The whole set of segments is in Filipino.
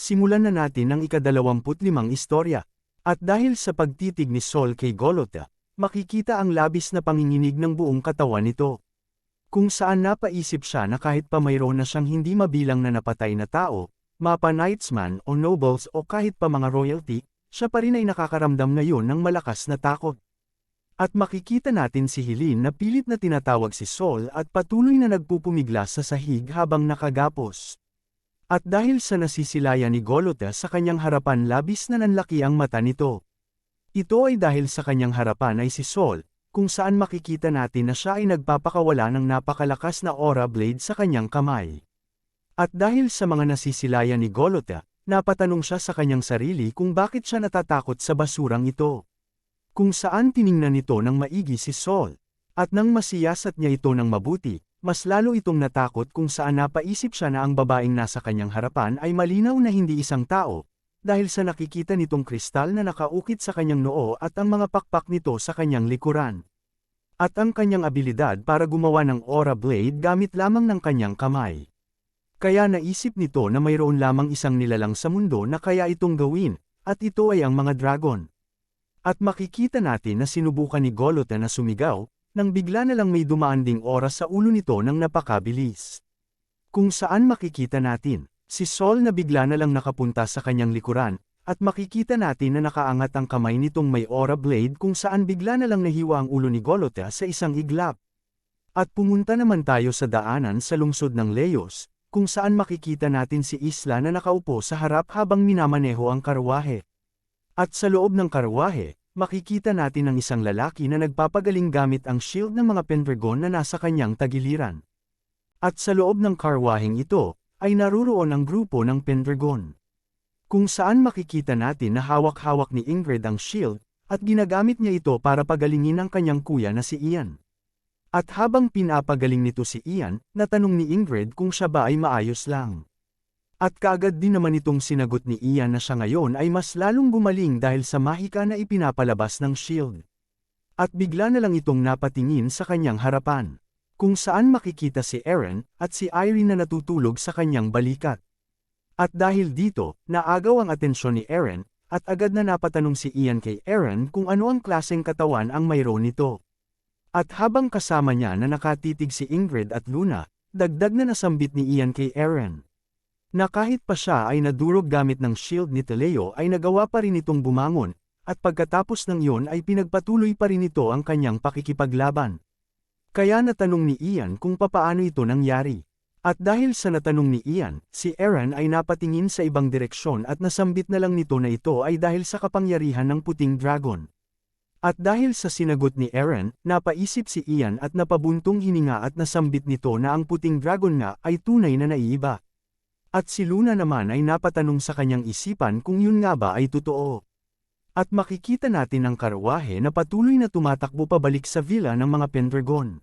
simulan na natin ang ika-25 istorya. At dahil sa pagtitig ni Saul kay Golgotha, makikita ang labis na panginginig ng buong katawan nito. Kung saan napaisip siya na kahit pa mayroon na siyang hindi mabilang na napatay na tao, mapa knightsman o nobles o kahit pa mga royalty, siya pa rin ay nakakaramdam ngayon ng malakas na takot. At makikita natin si Helene na pilit na tinatawag si Saul at patuloy na nagpupumiglas sa sahig habang nakagapos. At dahil sa nasisilayan ni Golgotha sa kanyang harapan labis na nanlaki ang mata nito. Ito ay dahil sa kanyang harapan ay si Saul, kung saan makikita natin na siya ay nagpapakawala ng napakalakas na aura blade sa kanyang kamay. At dahil sa mga nasisilayan ni Golgotha, napatanong siya sa kanyang sarili kung bakit siya natatakot sa basurang ito. Kung saan tiningnan nito ng maigi si Saul, at nang masiyasat niya ito ng mabuti, mas lalo itong natakot kung saan napaisip siya na ang babaeng nasa kanyang harapan ay malinaw na hindi isang tao, dahil sa nakikita nitong kristal na nakaukit sa kanyang noo at ang mga pakpak nito sa kanyang likuran. At ang kanyang abilidad para gumawa ng aura blade gamit lamang ng kanyang kamay. Kaya naisip nito na mayroon lamang isang nilalang sa mundo na kaya itong gawin, at ito ay ang mga dragon. At makikita natin na sinubukan ni Golgotha na sumigaw, nang bigla na lang may dumaan ding oras sa ulo nito ng napakabilis. Kung saan makikita natin, si Saul na bigla na lang nakapunta sa kanyang likuran, at makikita natin na nakaangat ang kamay nitong may aura blade kung saan bigla na lang nahiwa ang ulo ni Golgotha sa isang iglap. At pumunta naman tayo sa daanan sa lungsod ng Leos, kung saan makikita natin si Isla na nakaupo sa harap habang minamaneho ang karwahe. At sa loob ng karwahe, makikita natin ang isang lalaki na nagpapagaling gamit ang shield ng mga Pendragon na nasa kanyang tagiliran. At sa loob ng karwaheng ito, ay naruroon ang grupo ng Pendragon. Kung saan makikita natin na hawak-hawak ni Ingrid ang shield, at ginagamit niya ito para pagalingin ang kanyang kuya na si Ian. At habang pinapagaling nito si Ian, natanong ni Ingrid kung siya ba ay maayos lang. At kaagad din naman itong sinagot ni Ian na siya ngayon ay mas lalong gumaling dahil sa mahika na ipinapalabas ng shield. At bigla na lang itong napatingin sa kanyang harapan, kung saan makikita si Eren at si Irene na natutulog sa kanyang balikat. At dahil dito, naagaw ang atensyon ni Eren, at agad na napatanong si Ian kay Eren kung ano ang klaseng katawan ang mayroon nito. At habang kasama niya na nakatitig si Ingrid at Luna, dagdag na nasambit ni Ian kay Eren. Na kahit pa siya ay nadurog gamit ng shield ni Teleo ay nagawa pa rin itong bumangon, at pagkatapos ng iyon ay pinagpatuloy pa rin ito ang kanyang pakikipaglaban. Kaya natanong ni Ian kung papaano ito nangyari. At dahil sa natanong ni Ian, si Eren ay napatingin sa ibang direksyon at nasambit na lang nito na ito ay dahil sa kapangyarihan ng puting dragon. At dahil sa sinagot ni Eren, napaisip si Ian at napabuntong hininga at nasambit nito na ang puting dragon nga ay tunay na naiiba. At si Luna naman ay napatanong sa kanyang isipan kung yun nga ba ay totoo. At makikita natin ang karwahe na patuloy na tumatakbo pabalik sa villa ng mga Pendragon.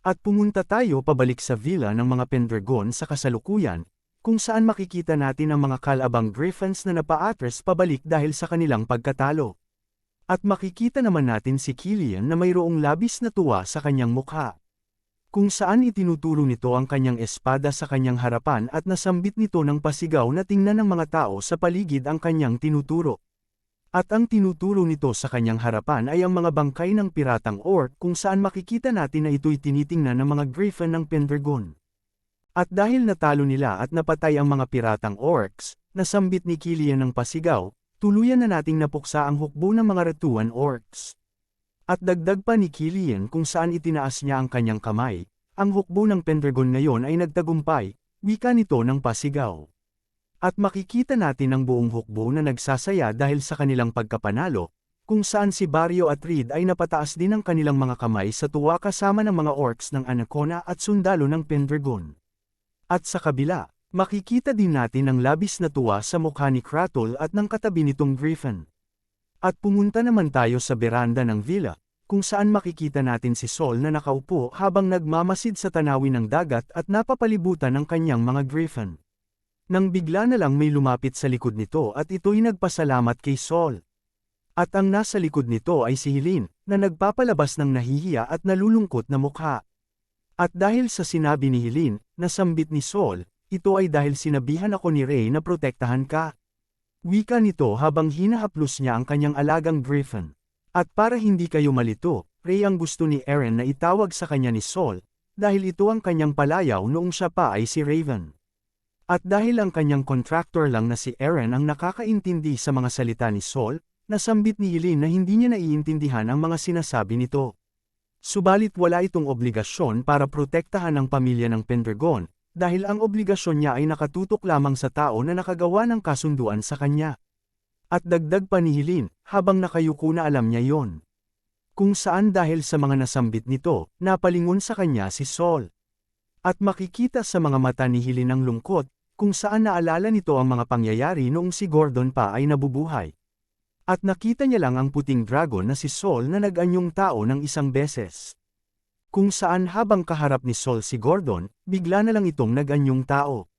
At pumunta tayo pabalik sa villa ng mga Pendragon sa kasalukuyan, kung saan makikita natin ang mga kalabang griffins na napaatras pabalik dahil sa kanilang pagkatalo. At makikita naman natin si Killian na mayroong labis na tuwa sa kanyang mukha. Kung saan itinuturo nito ang kanyang espada sa kanyang harapan at nasambit nito ng pasigaw na tingnan ng mga tao sa paligid ang kanyang tinuturo. At ang tinuturo nito sa kanyang harapan ay ang mga bangkay ng piratang orc kung saan makikita natin na ito'y tinitingnan ng mga griffin ng Pendragon. At dahil natalo nila at napatay ang mga piratang orcs, nasambit ni Killian ng pasigaw, tuluyan na nating napuksa ang hukbo ng mga ratuan orcs. At dagdag pa ni Killian kung saan itinaas niya ang kanyang kamay, ang hukbo ng Pendragon ngayon ay nagtagumpay, wika nito ng pasigaw. At makikita natin ang buong hukbo na nagsasaya dahil sa kanilang pagkapanalo, kung saan si Barrio at Reed ay napataas din ang kanilang mga kamay sa tuwa kasama ng mga orcs ng Anacona at sundalo ng Pendragon. At sa kabila, makikita din natin ang labis na tuwa sa mukha ni Kratos at ng katabi nitong Griffin. At pumunta naman tayo sa beranda ng villa, kung saan makikita natin si Saul na nakaupo habang nagmamasid sa tanawin ng dagat at napapalibutan ng kanyang mga griffin. Nang bigla na lang may lumapit sa likod nito at ito'y nagpasalamat kay Saul. At ang nasa likod nito ay si Helene, na nagpapalabas ng nahihiya at nalulungkot na mukha. At dahil sa sinabi ni Helene, nasambit ni Saul, ito ay dahil sinabihan ako ni Ray na protektahan ka. Wika nito habang hinahaplos niya ang kanyang alagang griffin. At para hindi kayo malito, Ray ang gusto ni Eren na itawag sa kanya ni Saul, dahil ito ang kanyang palayaw noong siya pa ay si Raven. At dahil ang kanyang contractor lang na si Eren ang nakakaintindi sa mga salita ni Saul, nasambit ni Helene na hindi niya naiintindihan ang mga sinasabi nito. Subalit wala itong obligasyon para protektahan ang pamilya ng Pendragon, dahil ang obligasyon niya ay nakatutok lamang sa tao na nakagawa ng kasunduan sa kanya. At dagdag pa ni Helene, habang nakayuko na alam niya yon. Kung saan dahil sa mga nasambit nito, napalingon sa kanya si Saul. At makikita sa mga mata ni Helene ang lungkot, kung saan naalala nito ang mga pangyayari noong si Gordon pa ay nabubuhay. At nakita niya lang ang puting dragon na si Saul na nag-anyong tao ng isang beses. Kung saan habang kaharap ni Saul si Gordon, bigla na lang itong nag-anyong tao.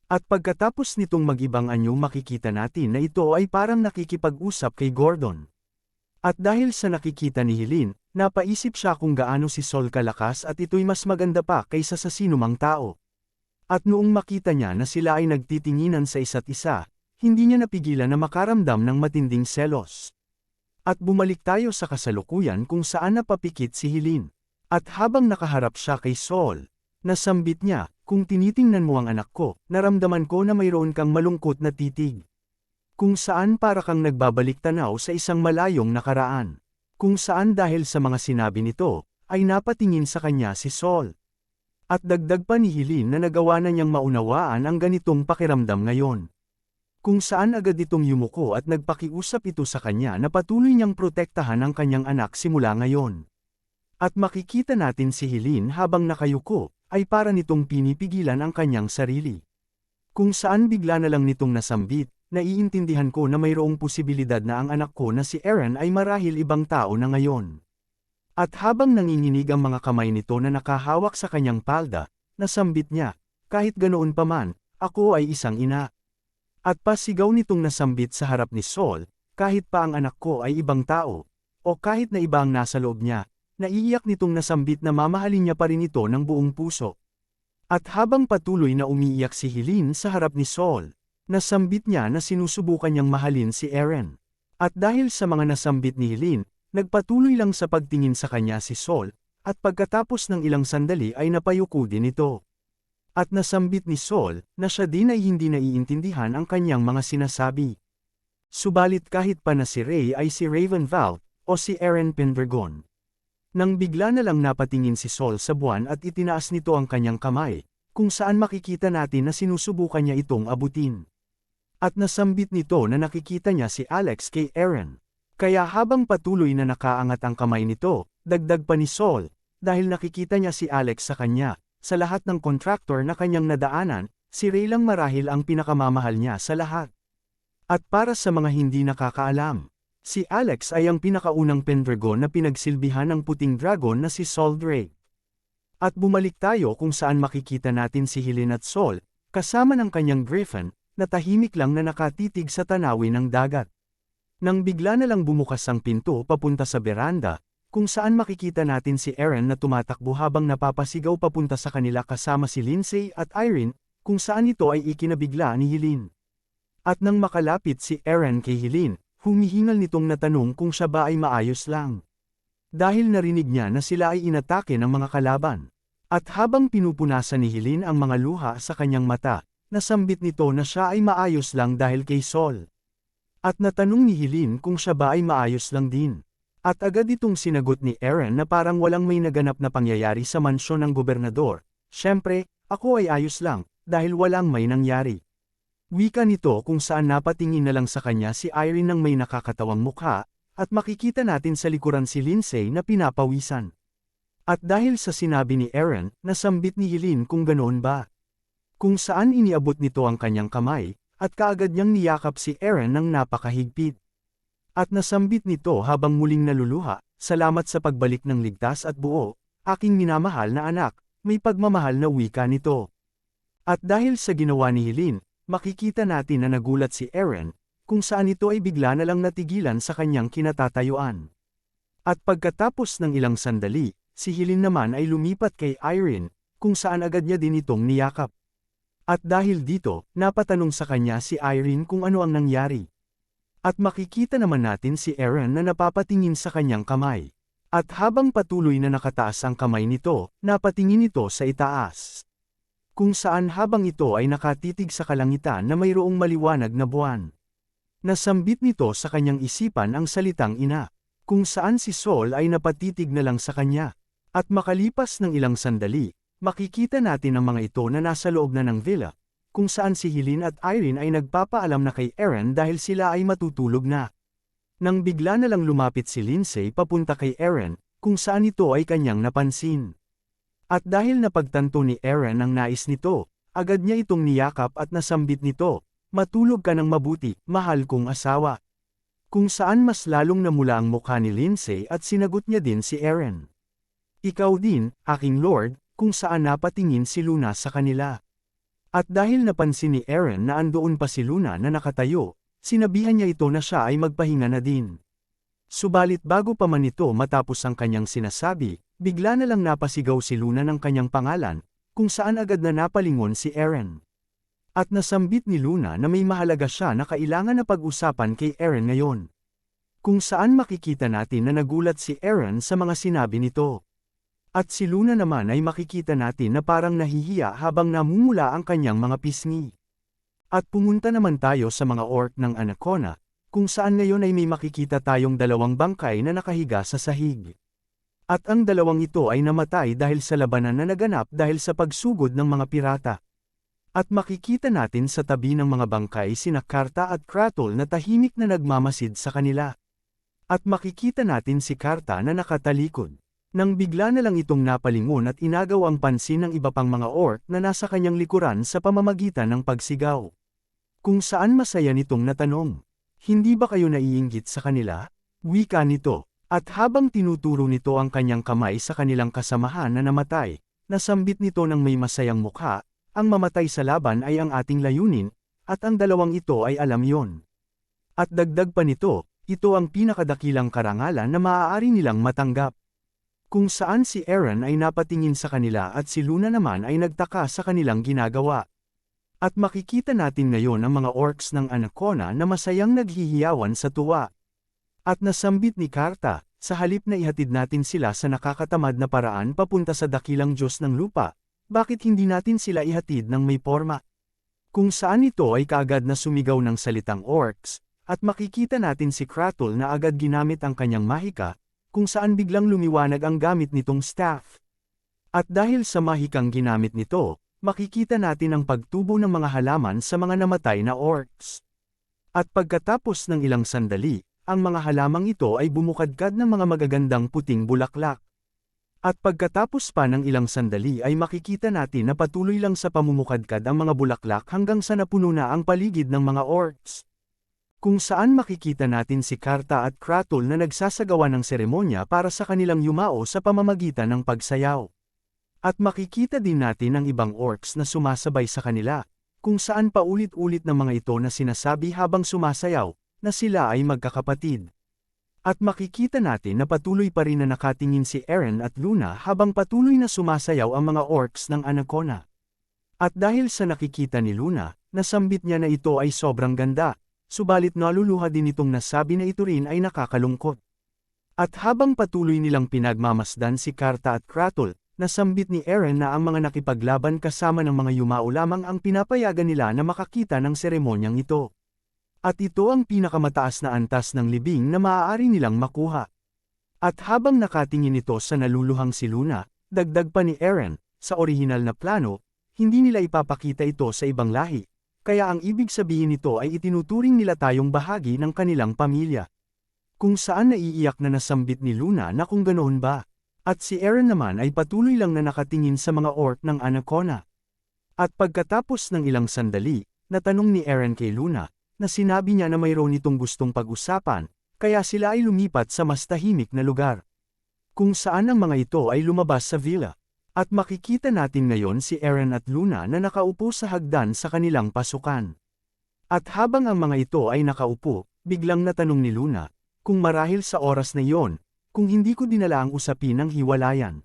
At pagkatapos nitong mag-ibang anyo makikita natin na ito ay parang nakikipag-usap kay Gordon. At dahil sa nakikita ni Helene, napaisip siya kung gaano si Saul kalakas at ito'y mas maganda pa kaysa sa sinumang tao. At noong makita niya na sila ay nagtitinginan sa isa't isa, hindi niya napigilan na makaramdam ng matinding selos. At bumalik tayo sa kasalukuyan kung saan napapikit si Helene. At habang nakaharap siya kay Saul, nasambit niya, kung tinitingnan mo ang anak ko, naramdaman ko na mayroon kang malungkot na titig. Kung saan para kang nagbabalik tanaw sa isang malayong nakaraan. Kung saan dahil sa mga sinabi nito, ay napatingin sa kanya si Saul. At dagdag pa ni Helene na nagawa na niyang maunawaan ang ganitong pakiramdam ngayon. Kung saan agad itong yumuko at nagpakiusap ito sa kanya na patuloy niyang protektahan ang kanyang anak simula ngayon. At makikita natin si Helene habang nakayuko, ay para nitong pinipigilan ang kanyang sarili. Kung saan bigla na lang nitong nasambit, naiintindihan ko na mayroong posibilidad na ang anak ko na si Eren ay marahil ibang tao na ngayon. At habang nanginginig ang mga kamay nito na nakahawak sa kanyang palda, nasambit niya, kahit ganoon pa man, ako ay isang ina. At pasigaw nitong nasambit sa harap ni Saul, kahit pa ang anak ko ay ibang tao, o kahit na iba ang nasa loob niya, naiiyak nitong nasambit na mamahalin niya pa rin ito ng buong puso. At habang patuloy na umiiyak si Helene sa harap ni Saul, nasambit niya na sinusubukan niyang mahalin si Eren. At dahil sa mga nasambit ni Helene, nagpatuloy lang sa pagtingin sa kanya si Saul, at pagkatapos ng ilang sandali ay napayuko din ito. At nasambit ni Saul, na siya din ay hindi naiintindihan ang kanyang mga sinasabi. Subalit kahit pa na si Ray ay si Ravenval, o si Eren Pendragon. Nang bigla na lang napatingin si Saul sa buwan at itinaas nito ang kanyang kamay, kung saan makikita natin na sinusubukan niya itong abutin. At nasambit nito na nakikita niya si Alex kay Eren. Kaya habang patuloy na nakaangat ang kamay nito, dagdag pa ni Saul, dahil nakikita niya si Alex sa kanya. Sa lahat ng contractor na kanyang nadaanan, si Ray lang marahil ang pinakamamahal niya sa lahat. At para sa mga hindi nakakaalam, si Alex ay ang pinakaunang Pendragon na pinagsilbihan ng puting dragon na si Saul Drake. At bumalik tayo kung saan makikita natin si Helene at Saul, kasama ng kanyang griffin, na tahimik lang na nakatitig sa tanawin ng dagat. Nang bigla na lang bumukas ang pinto papunta sa beranda, kung saan makikita natin si Eren na tumatakbo habang napapasigaw papunta sa kanila kasama si Lindsay at Irene, kung saan ito ay ikinabigla ni Helene. At nang makalapit si Eren kay Helene, humihingal nitong natanong kung siya ba ay maayos lang. Dahil narinig niya na sila ay inatake ng mga kalaban. At habang pinupunasan ni Helene ang mga luha sa kanyang mata, nasambit nito na siya ay maayos lang dahil kay Saul. At natanong ni Helene kung siya ba ay maayos lang din. At agad itong sinagot ni Eren na parang walang may naganap na pangyayari sa mansyon ng gobernador. Siyempre, ako ay ayos lang, dahil walang may nangyari. Wika nito kung saan napatingin na lang sa kanya si Irene ng may nakakatawang mukha, at makikita natin sa likuran si Lindsay na pinapawisan. At dahil sa sinabi ni Eren, nasambit ni Helene kung ganoon ba. Kung saan iniabot nito ang kanyang kamay, at kaagad niyang niyakap si Eren ng napakahigpit. At nasambit nito habang muling naluluha, salamat sa pagbalik ng ligtas at buo, aking minamahal na anak, may pagmamahal na wika nito. At dahil sa ginawa ni Helene, makikita natin na nagulat si Eren, kung saan ito ay bigla na lang natigilan sa kanyang kinatatayuan. At pagkatapos ng ilang sandali, si Helene naman ay lumipat kay Irene, kung saan agad niya din itong niyakap. At dahil dito, napatanong sa kanya si Irene kung ano ang nangyari. At makikita naman natin si Eren na napapatingin sa kanyang kamay. At habang patuloy na nakataas ang kamay nito, napatingin ito sa itaas. Kung saan habang ito ay nakatitig sa kalangitan na mayroong maliwanag na buwan. Nasambit nito sa kanyang isipan ang salitang ina. Kung saan si Sol ay napatitig na lang sa kanya. At makalipas ng ilang sandali, makikita natin ang mga ito na nasa loob na ng villa, kung saan si Helene at Irene ay nagpapaalam na kay Eren dahil sila ay matutulog na. Nang bigla na lang lumapit si Lindsay papunta kay Eren, kung saan ito ay kanyang napansin. At dahil napagtanto ni Eren ang nais nito, agad niya itong niyakap at nasambit nito, "Matulog ka ng mabuti, mahal kong asawa." Kung saan mas lalong namula ang mukha ni Lindsay at sinagot niya din si Eren. "Ikaw din, aking lord," kung saan napatingin si Luna sa kanila. At dahil napansin ni Eren na andoon pa si Luna na nakatayo, sinabihan niya ito na siya ay magpahinga na din. Subalit bago pa man ito matapos ang kanyang sinasabi, bigla na lang napasigaw si Luna ng kanyang pangalan, kung saan agad na napalingon si Eren. At nasambit ni Luna na may mahalaga siya na kailangan na pag-usapan kay Eren ngayon. Kung saan makikita natin na nagulat si Eren sa mga sinabi nito. At si Luna naman ay makikita natin na parang nahihiya habang namumula ang kanyang mga pisngi. At pumunta naman tayo sa mga orc ng Anacona, kung saan ngayon ay may makikita tayong dalawang bangkay na nakahiga sa sahig. At ang dalawang ito ay namatay dahil sa labanan na naganap dahil sa pagsugod ng mga pirata. At makikita natin sa tabi ng mga bangkay sina Karta at Kratul na tahimik na nagmamasid sa kanila. At makikita natin si Karta na nakatalikod. Nang bigla na lang itong napalingon at inagaw ang pansin ng iba pang mga orc na nasa kanyang likuran sa pamamagitan ng pagsigaw. Kung saan masaya nitong natanong, "Hindi ba kayo naiinggit sa kanila?" Wika nito, at habang tinuturo nito ang kanyang kamay sa kanilang kasamahan na namatay, nasambit nito ng may masayang mukha, "Ang mamatay sa laban ay ang ating layunin, at ang dalawang ito ay alam yon." At dagdag pa nito, ito ang pinakadakilang karangalan na maaari nilang matanggap. Kung saan si Eren ay napatingin sa kanila at si Luna naman ay nagtaka sa kanilang ginagawa. At makikita natin ngayon ang mga orcs ng Anacona na masayang naghihiyawan sa tuwa. At nasambit ni Karta, sa halip na ihatid natin sila sa nakakatamad na paraan papunta sa dakilang Diyos ng lupa, bakit hindi natin sila ihatid ng may porma? Kung saan ito ay kaagad na sumigaw ng salitang orcs, at makikita natin si Kratul na agad ginamit ang kanyang mahika, kung saan biglang lumiwanag ang gamit nitong staff. At dahil sa mahikang ginamit nito, makikita natin ang pagtubo ng mga halaman sa mga namatay na orcs. At pagkatapos ng ilang sandali, ang mga halamang ito ay bumukadkad ng mga magagandang puting bulaklak. At pagkatapos pa ng ilang sandali ay makikita natin na patuloy lang sa pamumukadkad ang mga bulaklak hanggang sa napuno na ang paligid ng mga orcs. Kung saan makikita natin si Karta at Kratul na nagsasagawa ng seremonya para sa kanilang yumao sa pamamagitan ng pagsayaw. At makikita din natin ang ibang orcs na sumasabay sa kanila, kung saan paulit-ulit ng mga ito na sinasabi habang sumasayaw, na sila ay magkakapatid. At makikita natin na patuloy pa rin na nakatingin si Eren at Luna habang patuloy na sumasayaw ang mga orcs ng Anacona. At dahil sa nakikita ni Luna, nasambit niya na ito ay sobrang ganda. Subalit naluluha din itong nasabi na ito rin ay nakakalungkot. At habang patuloy nilang pinagmamasdan si Karta at Kratul, nasambit ni Eren na ang mga nakipaglaban kasama ng mga yumao lamang ang pinapayagan nila na makakita ng seremonyang ito. At ito ang pinakamataas na antas ng libing na maaari nilang makuha. At habang nakatingin ito sa naluluhang si Luna, dagdag pa ni Eren, sa orihinal na plano, hindi nila ipapakita ito sa ibang lahi. Kaya ang ibig sabihin nito ay itinuturing nila tayong bahagi ng kanilang pamilya. Kung saan naiiyak na nasambit ni Luna na kung ganoon ba. At si Eren naman ay patuloy lang na nakatingin sa mga orc ng Anacona. At pagkatapos ng ilang sandali, natanong ni Eren kay Luna, na sinabi niya na mayroon itong gustong pag-usapan, kaya sila ay lumipat sa mas tahimik na lugar. Kung saan ang mga ito ay lumabas sa villa. At makikita natin ngayon si Eren at Luna na nakaupo sa hagdan sa kanilang pasukan. At habang ang mga ito ay nakaupo, biglang natanong ni Luna, kung marahil sa oras na iyon, kung hindi ko dinala ang usapin ng hiwalayan.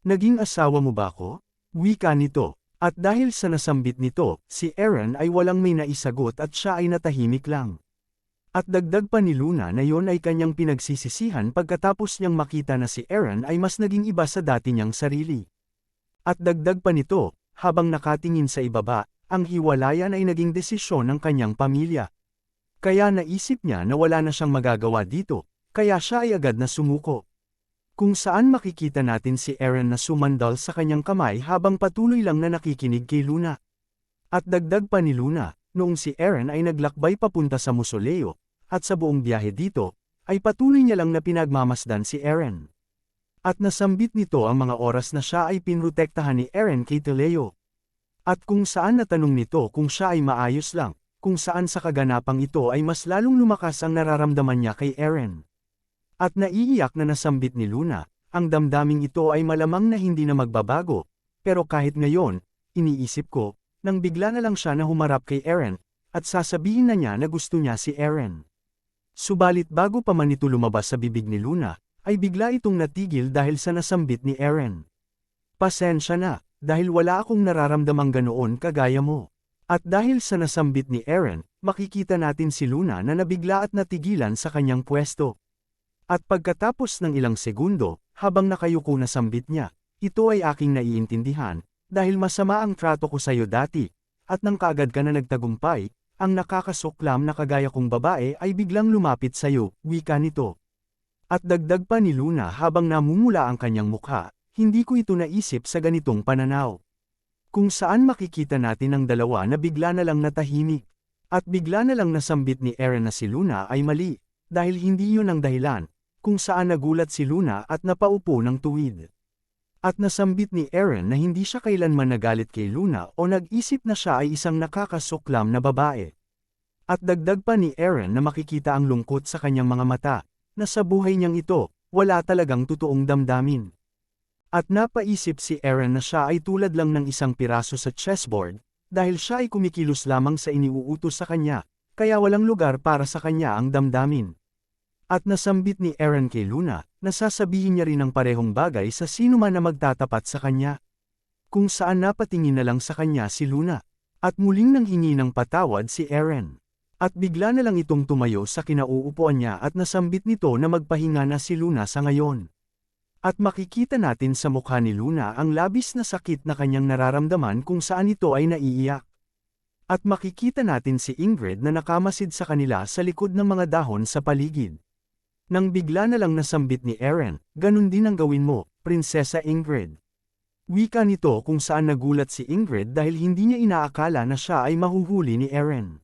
Naging asawa mo ba ako? Wika nito, At dahil sa nasambit nito, si Aaron ay walang may naisagot at siya ay natahimik lang. At dagdag pa ni Luna na yon ay kanyang pinagsisisihan pagkatapos niyang makita na si Aaron ay mas naging iba sa dati niyang sarili. At dagdag pa nito, habang nakatingin sa ibaba, ang hiwalayan ay naging desisyon ng kanyang pamilya. Kaya naisip niya na wala na siyang magagawa dito, kaya siya ay agad na sumuko. Kung saan makikita natin si Aaron na sumandal sa kanyang kamay habang patuloy lang na nakikinig kay Luna. At dagdag pa ni Luna, noong si Aaron ay naglakbay papunta sa Mausoleo, at sa buong biyahe dito, ay patuloy niya lang na pinagmamasdan si Aaron. At nasambit nito ang mga oras na siya ay pinrotektahan ni Aaron kay Teleo. At kung saan natanong nito kung siya ay maayos lang, kung saan sa kaganapang ito ay mas lalong lumakas ang nararamdaman niya kay Aaron. At naiiyak na nasambit ni Luna, ang damdaming ito ay malamang na hindi na magbabago, pero kahit ngayon, iniisip ko, nang bigla na lang siya na humarap kay Aaron, at sasabihin na niya na gusto niya si Aaron. Subalit bago pa man ito lumabas sa bibig ni Luna, ay bigla itong natigil dahil sa nasambit ni Aaron. Pasensya na, dahil wala akong nararamdamang ganoon kagaya mo. At dahil sa nasambit ni Aaron, makikita natin si Luna na nabigla at natigilan sa kanyang pwesto. At pagkatapos ng ilang segundo, habang nakayuko na sambit niya, ito ay aking naiintindihan, dahil masama ang trato ko sa iyo dati, at nang kaagad ka na nagtagumpay, ang nakakasuklam na kagaya kong babae ay biglang lumapit sa iyo, wika nito. At dagdag pa ni Luna habang namumula ang kanyang mukha, hindi ko ito naisip sa ganitong pananaw. Kung saan makikita natin ang dalawa na bigla na lang natahimik, at bigla na lang nasambit ni Aaron na si Luna ay mali, dahil hindi yun ang dahilan, kung saan nagulat si Luna at napaupo ng tuwid. At nasambit ni Aaron na hindi siya kailanman nagalit kay Luna o nag-isip na siya ay isang nakakasuklam na babae. At dagdag pa ni Aaron na makikita ang lungkot sa kanyang mga mata, na sa buhay niyang ito, wala talagang totoong damdamin. At napaisip si Aaron na siya ay tulad lang ng isang piraso sa chessboard, dahil siya ay kumikilos lamang sa iniuutos sa kanya, kaya walang lugar para sa kanya ang damdamin. At nasambit ni Aaron kay Luna, na sasabihin niya rin ang parehong bagay sa sino man na magtatapat sa kanya. Kung saan napatingin na lang sa kanya si Luna, at muling nanghingi ng patawad si Aaron. At bigla na lang itong tumayo sa kinauupuan niya at nasambit nito na magpahinga na si Luna sa ngayon. At makikita natin sa mukha ni Luna ang labis na sakit na kanyang nararamdaman kung saan ito ay naiiyak. At makikita natin si Ingrid na nakamasid sa kanila sa likod ng mga dahon sa paligid. Nang bigla na lang nasambit ni Aaron, ganun din ang gawin mo, Prinsesa Ingrid. Wika nito kung saan nagulat si Ingrid dahil hindi niya inaakala na siya ay mahuhuli ni Aaron.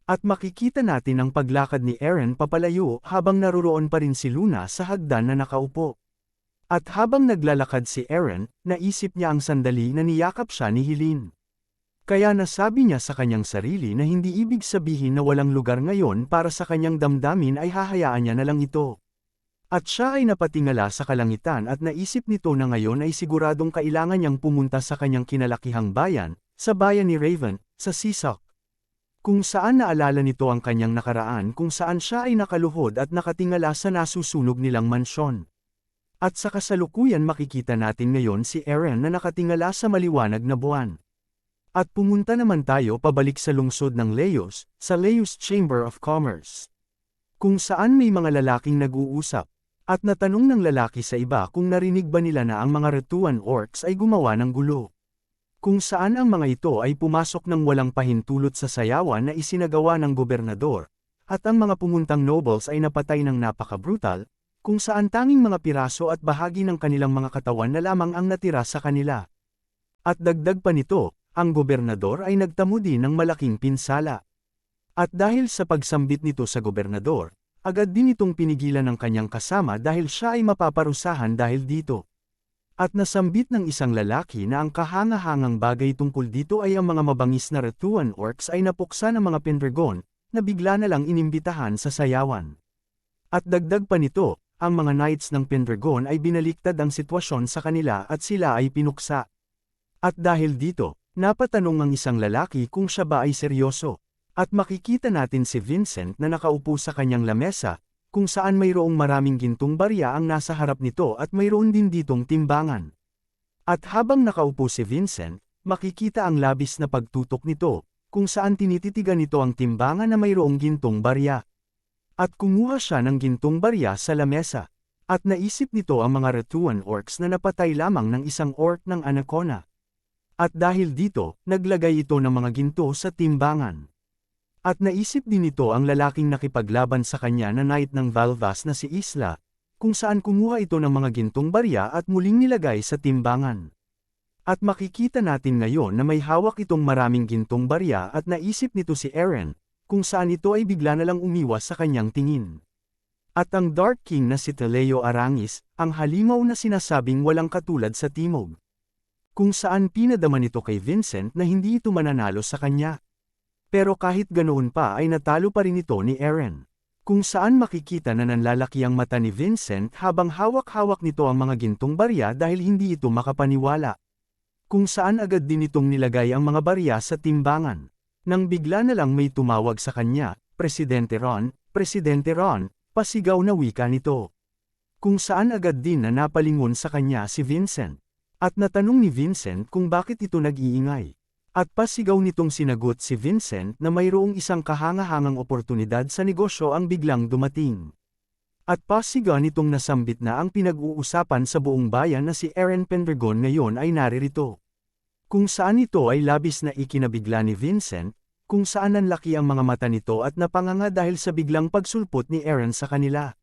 At makikita natin ang paglakad ni Aaron papalayo habang naruroon pa rin si Luna sa hagdan na nakaupo. At habang naglalakad si Aaron, naisip niya ang sandali na niyakap siya ni Helene. Kaya nasabi niya sa kanyang sarili na hindi ibig sabihin na walang lugar ngayon para sa kanyang damdamin ay hahayaan niya na lang ito. At siya ay napatingala sa kalangitan at naisip nito na ngayon ay siguradong kailangan niyang pumunta sa kanyang kinalakihang bayan, sa bayan ni Raven, sa Seesaw. Kung saan naalala nito ang kanyang nakaraan kung saan siya ay nakaluhod at nakatingala sa nasusunog nilang mansyon. At sa kasalukuyan makikita natin ngayon si Aaron na nakatingala sa maliwanag na buwan. At pumunta naman tayo pabalik sa lungsod ng Leos, sa Leos Chamber of Commerce. Kung saan may mga lalaking nag-uusap, at natanong ng lalaki sa iba kung narinig ba nila na ang mga Retuan Orcs ay gumawa ng gulo. Kung saan ang mga ito ay pumasok ng walang pahintulot sa sayawan na isinagawa ng gobernador, at ang mga pumuntang nobles ay napatay ng napaka-brutal, kung saan tanging mga piraso at bahagi ng kanilang mga katawan na lamang ang natira sa kanila. At dagdag pa nito, ang gobernador ay nagtamo din ng malaking pinsala. At dahil sa pagsambit nito sa gobernador, agad din itong pinigilan ng kanyang kasama dahil siya ay mapaparusahan dahil dito. At nasambit ng isang lalaki na ang kahanga-hangang bagay tungkol dito ay ang mga mabangis na Retuan Orcs ay napuksa ng mga Pendragon, na bigla na lang inimbitahan sa sayawan. At dagdag pa nito, ang mga knights ng Pendragon ay binaliktad ang sitwasyon sa kanila at sila ay pinuksa. At dahil dito, napatanong ang isang lalaki kung siya ba ay seryoso. At makikita natin si Vincent na nakaupo sa kanyang lamesa, kung saan mayroong maraming gintong barya ang nasa harap nito at mayroon din ditong timbangan. At habang nakaupo si Vincent, makikita ang labis na pagtutok nito, kung saan tinititigan nito ang timbangan na mayroong gintong barya. At kumuha siya ng gintong barya sa lamesa. At naisip nito ang mga Ratuan orcs na napatay lamang ng isang orc ng Anacona. At dahil dito, naglagay ito ng mga ginto sa timbangan. At naisip din nito ang lalaking nakipaglaban sa kanya na knight ng Valvas na si Isla, kung saan kumuha ito ng mga gintong barya at muling nilagay sa timbangan. At makikita natin ngayon na may hawak itong maraming gintong barya at naisip nito si Eren, kung saan ito ay bigla na lang umiwas sa kanyang tingin. At ang Dark King na si Taleo Arangis, ang halimaw na sinasabing walang katulad sa timog. Kung saan pinadama nito kay Vincent na hindi ito mananalo sa kanya. Pero kahit ganoon pa ay natalo pa rin ito ni Eren. Kung saan makikita na nanlalaki ang mata ni Vincent habang hawak-hawak nito ang mga gintong barya dahil hindi ito makapaniwala. Kung saan agad din itong nilagay ang mga barya sa timbangan. Nang bigla na lang may tumawag sa kanya, Presidente Ron, pasigaw na wika nito. Kung saan agad din na napalingon sa kanya si Vincent. At natanong ni Vincent kung bakit ito nag-iingay. At pasigaw nitong sinagot si Vincent na mayroong isang kahangahangang oportunidad sa negosyo ang biglang dumating. At pasigaw nitong nasambit na ang pinag-uusapan sa buong bayan na si Eren Pendragon ngayon ay naririto. Kung saan ito ay labis na ikinabigla ni Vincent, kung saan nanlaki ang mga mata nito at napanganga dahil sa biglang pagsulpot ni Eren sa kanila.